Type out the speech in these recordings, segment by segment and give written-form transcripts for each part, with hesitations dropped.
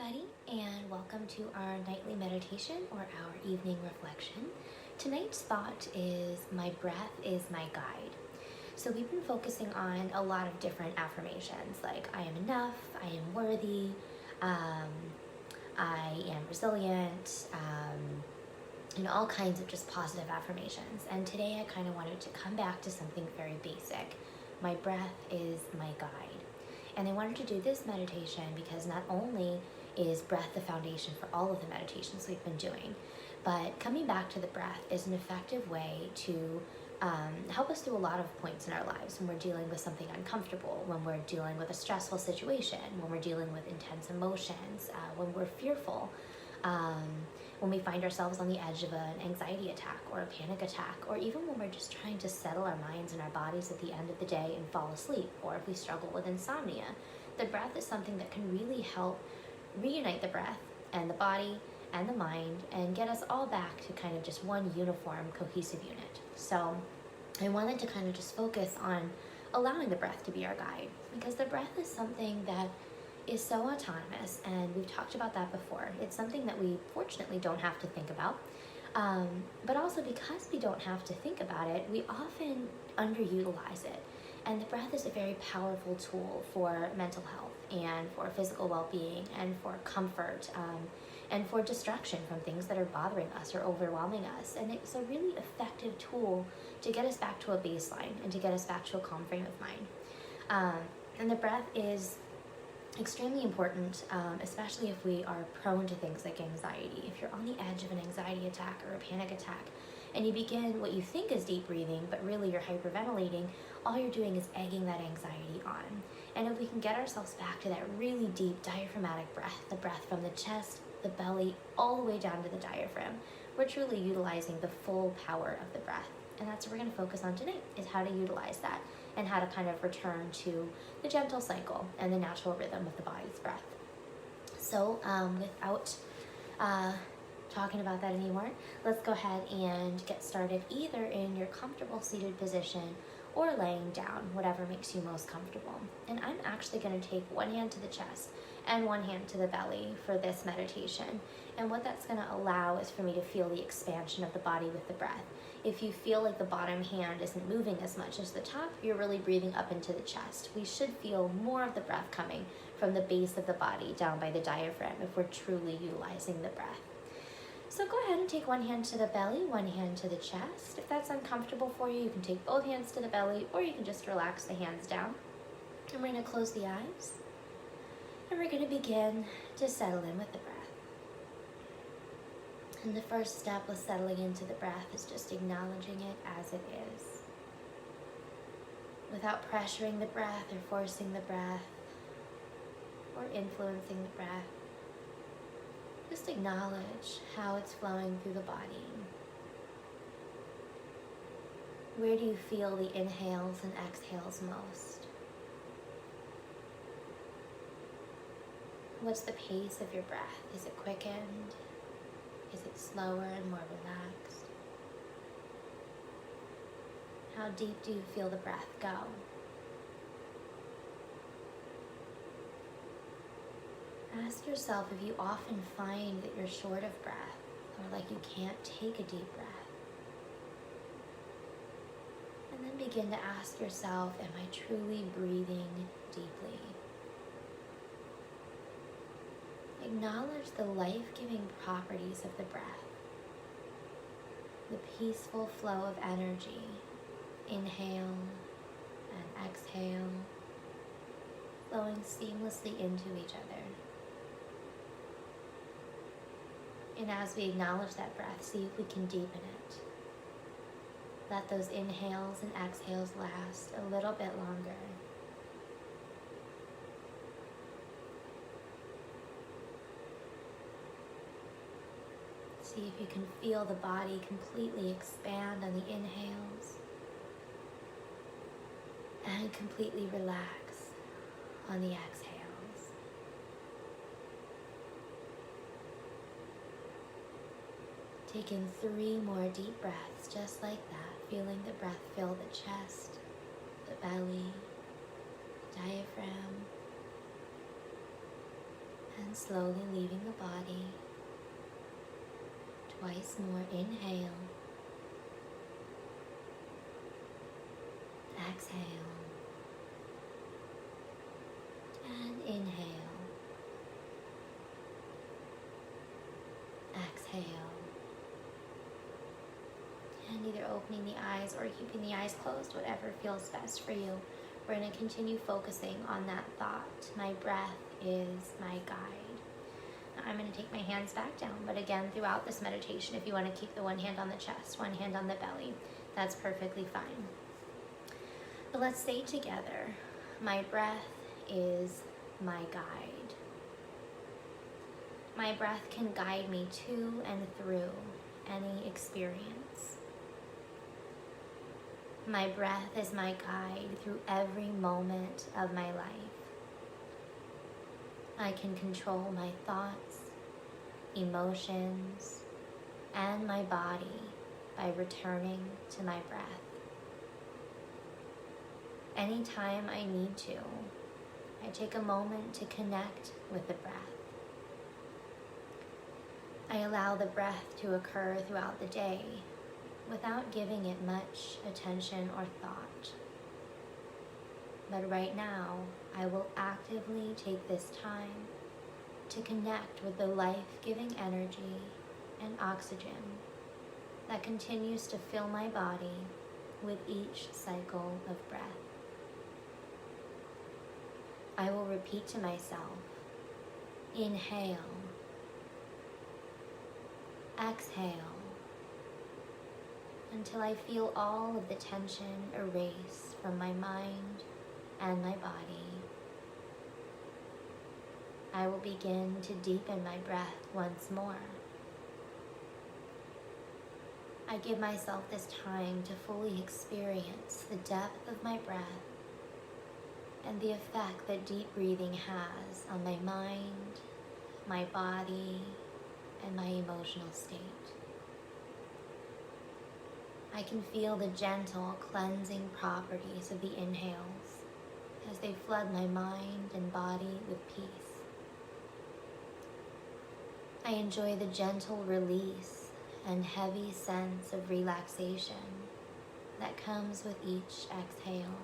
everybody, and welcome to our nightly meditation or our evening reflection. Tonight's thought is my breath is my guide. So we've been focusing on a lot of different affirmations like I am enough, I am worthy, I am resilient, and all kinds of just positive affirmations. And today I kind of wanted to come back to something very basic. My breath is my guide. And I wanted to do this meditation because not only is breath the foundation for all of the meditations we've been doing, but coming back to the breath is an effective way to help us through a lot of points in our lives when we're dealing with something uncomfortable, when we're dealing with a stressful situation, when we're dealing with intense emotions, when we're fearful, when we find ourselves on the edge of an anxiety attack or a panic attack, or even when we're just trying to settle our minds and our bodies at the end of the day and fall asleep, or if we struggle with insomnia. The breath is something that can really help reunite the breath and the body and the mind and get us all back to kind of just one uniform, cohesive unit. So I wanted to kind of just focus on allowing the breath to be our guide, because the breath is something that is so autonomous, and we've talked about that before. It's something that we fortunately don't have to think about, but also because we don't have to think about it, we often underutilize it. And the breath is a very powerful tool for mental health and for physical well-being and for comfort, and for distraction from things that are bothering us or overwhelming us. And it's a really effective tool to get us back to a baseline and to get us back to a calm frame of mind. And the breath is extremely important, especially if we are prone to things like anxiety. If you're on the edge of an anxiety attack or a panic attack, and you begin what you think is deep breathing, but really you're hyperventilating, all you're doing is egging that anxiety on. And if we can get ourselves back to that really deep diaphragmatic breath, the breath from the chest, the belly, all the way down to the diaphragm, we're truly utilizing the full power of the breath. And that's what we're going to focus on tonight, is how to utilize that and how to kind of return to the gentle cycle and the natural rhythm of the body's breath. So without talking about that anymore, let's go ahead and get started either in your comfortable seated position or laying down, whatever makes you most comfortable. And I'm actually going to take one hand to the chest and one hand to the belly for this meditation. And what that's going to allow is for me to feel the expansion of the body with the breath. If you feel like the bottom hand isn't moving as much as the top, you're really breathing up into the chest. We should feel more of the breath coming from the base of the body down by the diaphragm if we're truly utilizing the breath. So go ahead and take one hand to the belly, one hand to the chest. If that's uncomfortable for you, you can take both hands to the belly, or you can just relax the hands down. And we're going to close the eyes. And we're going to begin to settle in with the breath. And the first step with settling into the breath is just acknowledging it as it is, without pressuring the breath or forcing the breath or influencing the breath. Just acknowledge how it's flowing through the body. Where do you feel the inhales and exhales most? What's the pace of your breath? Is it quickened? Is it slower and more relaxed? How deep do you feel the breath go? Ask yourself if you often find that you're short of breath or like you can't take a deep breath. And then begin to ask yourself, am I truly breathing deeply? Acknowledge the life-giving properties of the breath, the peaceful flow of energy, inhale and exhale, flowing seamlessly into each other. And as we acknowledge that breath, see if we can deepen it. Let those inhales and exhales last a little bit longer. See if you can feel the body completely expand on the inhales and completely relax on the exhales. Take in 3 more deep breaths just like that, feeling the breath fill the chest, the belly, the diaphragm, and And slowly leaving the body. Twice more. Inhale. Exhale. And inhale. Exhale. And either opening the eyes or keeping the eyes closed, whatever feels best for you. We're going to continue focusing on that thought. My breath is my guide. Now I'm going to take my hands back down, but again, throughout this meditation, if you want to keep the one hand on the chest, one hand on the belly, that's perfectly fine. But let's say together, my breath is my guide. My breath can guide me to and through any experience. My breath is my guide through every moment of my life. I can control my thoughts, emotions, and my body by returning to my breath. Anytime I need to, I take a moment to connect with the breath. I allow the breath to occur throughout the day without giving it much attention or thought. But right now, I will actively take this time to connect with the life-giving energy and oxygen that continues to fill my body with each cycle of breath. I will repeat to myself, inhale, exhale, until I feel all of the tension erase from my mind and my body. I will begin to deepen my breath once more. I give myself this time to fully experience the depth of my breath and the effect that deep breathing has on my mind, my body, and my emotional state. I can feel the gentle cleansing properties of the inhales as they flood my mind and body with peace. I enjoy the gentle release and heavy sense of relaxation that comes with each exhale.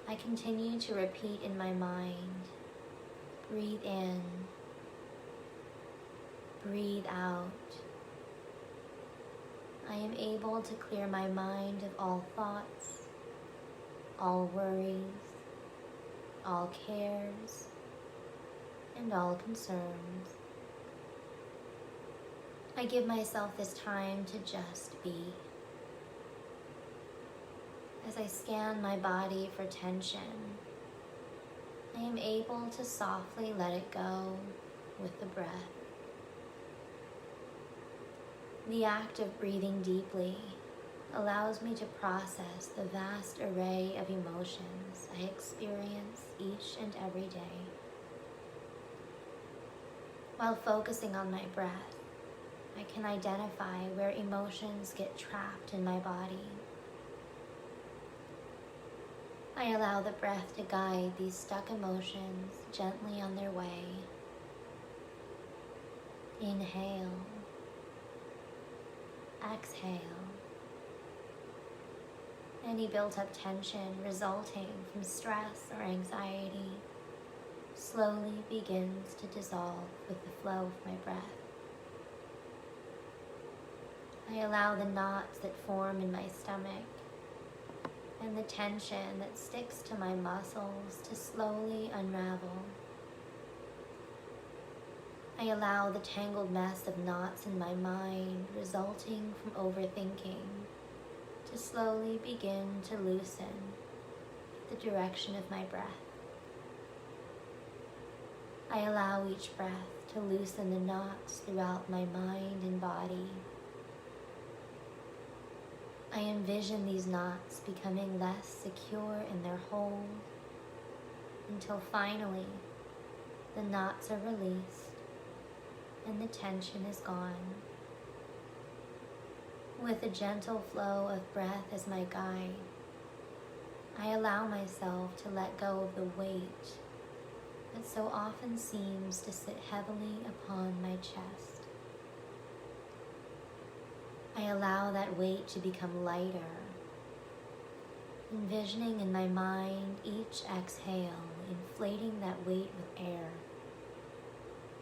I continue to repeat in my mind, breathe in, breathe out. I am able to clear my mind of all thoughts, all worries, all cares, and all concerns. I give myself this time to just be. As I scan my body for tension, I am able to softly let it go with the breath. The act of breathing deeply allows me to process the vast array of emotions I experience each and every day. While focusing on my breath, I can identify where emotions get trapped in my body. I allow the breath to guide these stuck emotions gently on their way. Inhale. Exhale. Any built-up tension resulting from stress or anxiety slowly begins to dissolve with the flow of my breath. I allow the knots that form in my stomach and the tension that sticks to my muscles to slowly unravel. I allow the tangled mess of knots in my mind resulting from overthinking to slowly begin to loosen the direction of my breath. I allow each breath to loosen the knots throughout my mind and body. I envision these knots becoming less secure in their hold until finally the knots are released and the tension is gone. With a gentle flow of breath as my guide, I allow myself to let go of the weight that so often seems to sit heavily upon my chest. I allow that weight to become lighter, envisioning in my mind each exhale, inflating that weight with air,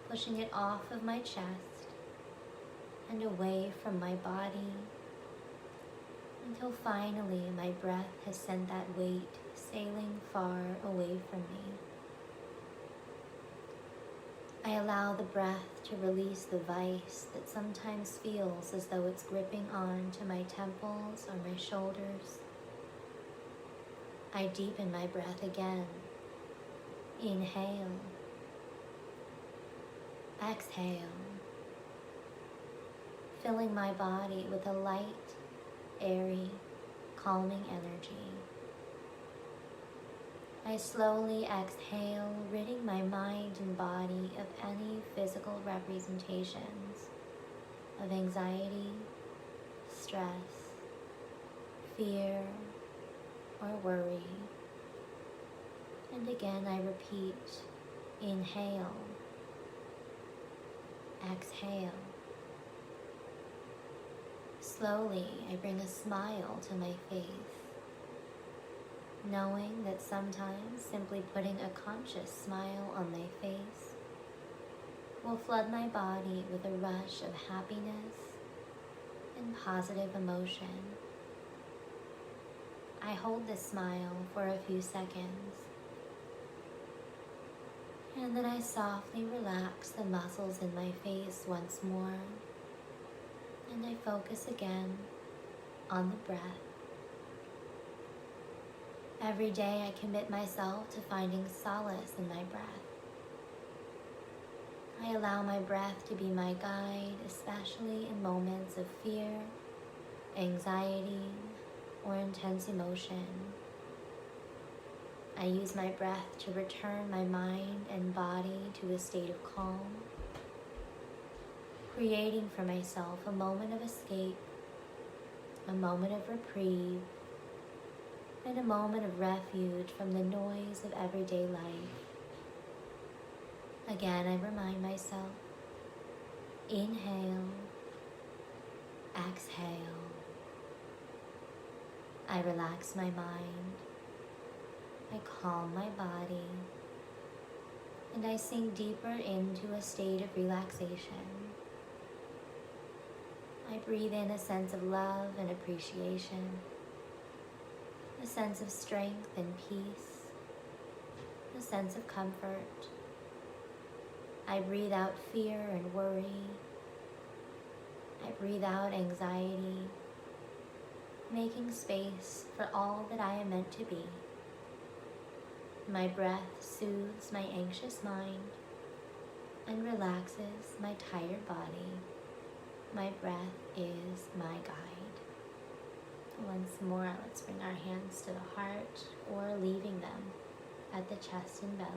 pushing it off of my chest and away from my body, until finally my breath has sent that weight sailing far away from me. I allow the breath to release the vice that sometimes feels as though it's gripping on to my temples or my shoulders. I deepen my breath again. Inhale. Exhale. Filling my body with a light, airy, calming energy. I slowly exhale, ridding my mind and body of any physical representations of anxiety, stress, fear, or worry. And again I repeat, inhale, exhale. Slowly I bring a smile to my face, knowing that sometimes simply putting a conscious smile on my face will flood my body with a rush of happiness and positive emotion. I hold this smile for a few seconds, and then I softly relax the muscles in my face once more, and I focus again on the breath. Every day I commit myself to finding solace in my breath. I allow my breath to be my guide, especially in moments of fear, anxiety, or intense emotion. I use my breath to return my mind and body to a state of calm, creating for myself a moment of escape, a moment of reprieve, and a moment of refuge from the noise of everyday life. Again, I remind myself, inhale, exhale. I relax my mind, I calm my body, and I sink deeper into a state of relaxation. I breathe in a sense of love and appreciation, a sense of strength and peace, a sense of comfort. I breathe out fear and worry. I breathe out anxiety, making space for all that I am meant to be. My breath soothes my anxious mind and relaxes my tired body. My breath is my guide. Once more, let's bring our hands to the heart or leaving them at the chest and belly.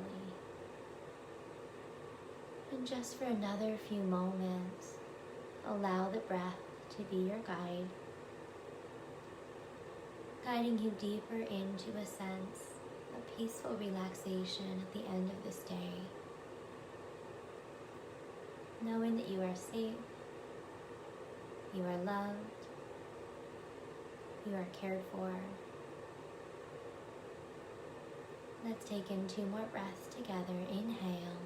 And just for another few moments, allow the breath to be your guide, guiding you deeper into a sense of peaceful relaxation at the end of this day, knowing that you are safe, you are loved, you are cared for. Let's take in 2 more breaths together. Inhale.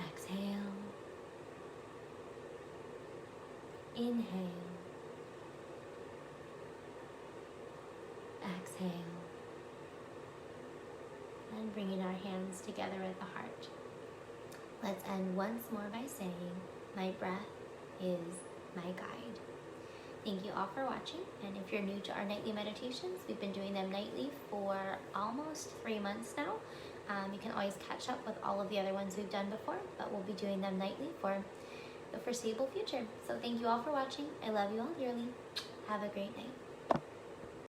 Exhale. Inhale. Exhale. And bringing our hands together at the heart. Let's end once more by saying, my breath is my guide. Thank you all for watching, and if you're new to our nightly meditations, we've been doing them nightly for almost 3 months now. You can always catch up with all of the other ones we've done before, but we'll be doing them nightly for the foreseeable future. So thank you all for watching. I love you all dearly. Have a great night.